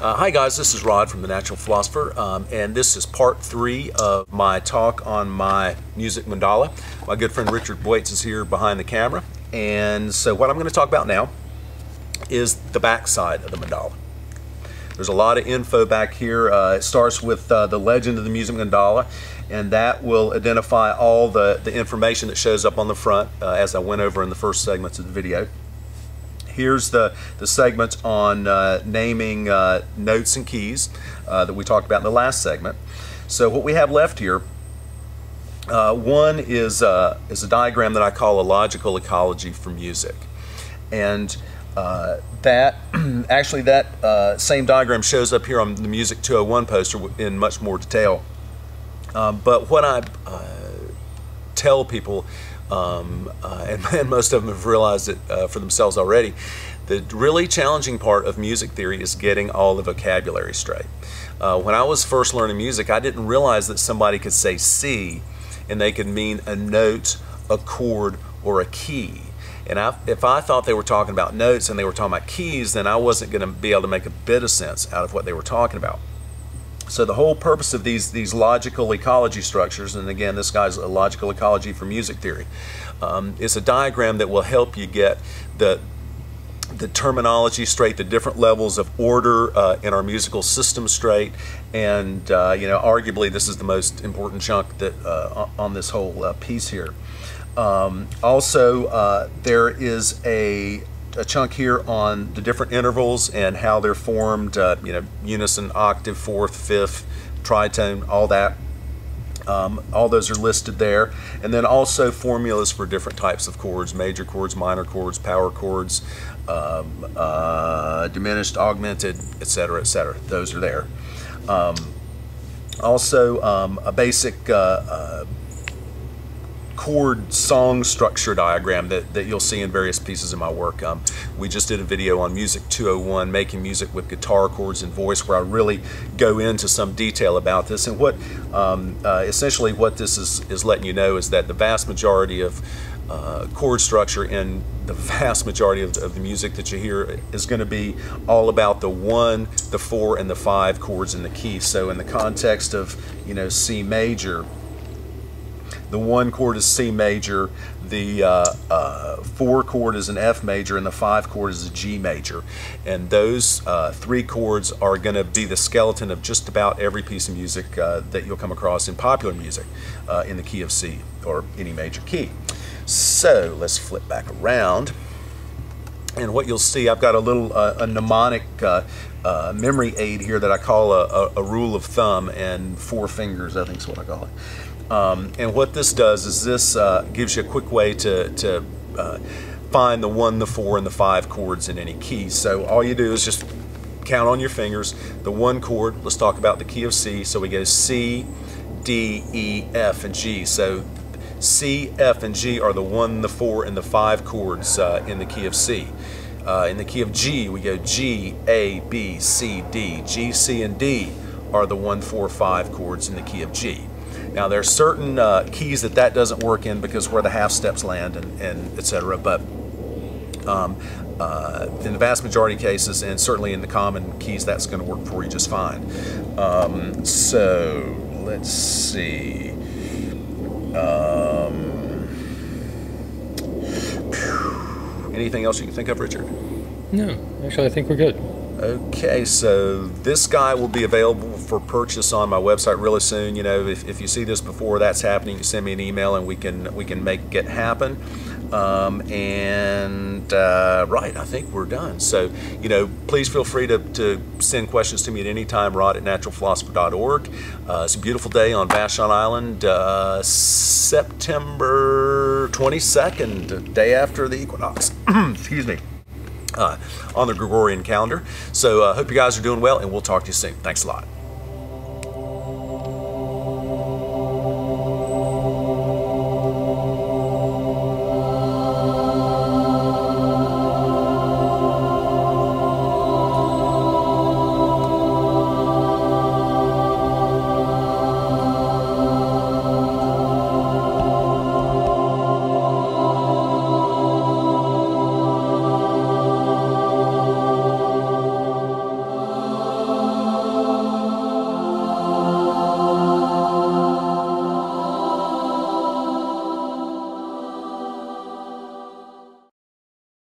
Hi guys, this is Rod from The Natural Philosopher, and this is part 3 of my talk on my music mandala. My good friend Richard Boytz is here behind the camera, and so what I'm going to talk about now is the back side of the mandala. There's a lot of info back here. It starts with the legend of the music mandala, and that will identify all the information that shows up on the front as I went over in the first segments of the video. Here's the segment on naming notes and keys that we talked about in the last segment. So what we have left here, one is a diagram that I call a logical ecology for music. And that same diagram shows up here on the Music 201 poster in much more detail. But what I tell people, and most of them have realized it for themselves already, the really challenging part of music theory is getting all the vocabulary straight. When I was first learning music, I didn't realize that somebody could say C and they could mean a note, a chord, or a key. And if I thought they were talking about notes and they were talking about keys, then I wasn't going to be able to make a bit of sense out of what they were talking about. So the whole purpose of these logical ecology structures, and again, this guy's a logical ecology for music theory, is a diagram that will help you get the terminology straight, the different levels of order in our musical system straight, and you know, arguably this is the most important chunk that on this whole piece here. Also, there is a chunk here on the different intervals and how they're formed, you know, unison, octave, fourth, fifth, tritone, all that. All those are listed there. And then also formulas for different types of chords, major chords, minor chords, power chords, diminished, augmented, etc., etc. Those are there. Also, a basic chord song structure diagram that you'll see in various pieces of my work. We just did a video on Music 201, making music with guitar chords and voice, where I really go into some detail about this. And what essentially what this is letting you know is that the vast majority of chord structure in the vast majority of the music that you hear is going to be all about the 1, the 4, and the 5 chords in the key. So in the context of, you know, C major, the 1 chord is C major, the 4 chord is an F major, and the 5 chord is a G major. And those 3 chords are going to be the skeleton of just about every piece of music that you'll come across in popular music in the key of C, or any major key. So let's flip back around. And what you'll see, I've got a little a mnemonic memory aid here that I call a rule of thumb, and 4 fingers, I think is what I call it. And what this does is this gives you a quick way to find the 1, the 4, and the 5 chords in any key. So all you do is just count on your fingers. The 1 chord, let's talk about the key of C. So we go C, D, E, F, and G. So C, F, and G are the 1, the 4, and the 5 chords in the key of C. In the key of G, we go G, A, B, C, D. G, C, and D are the 1, 4, 5 chords in the key of G. Now there are certain keys that doesn't work in because where the half steps land and etc. But in the vast majority of cases, and certainly in the common keys, that's going to work for you just fine. So let's see. Anything else you can think of, Richard? No, actually I think we're good. Okay, so this guy will be available for purchase on my website really soon. You know, if you see this before that's happening, you send me an email and we can make it happen. Right, I think we're done. So, you know, please feel free to send questions to me at any time, rod@naturalphilosopher.org. It's a beautiful day on Vashon Island, September 22nd, day after the equinox. Excuse me. On the Gregorian calendar. So I hope you guys are doing well, and we'll talk to you soon. Thanks a lot.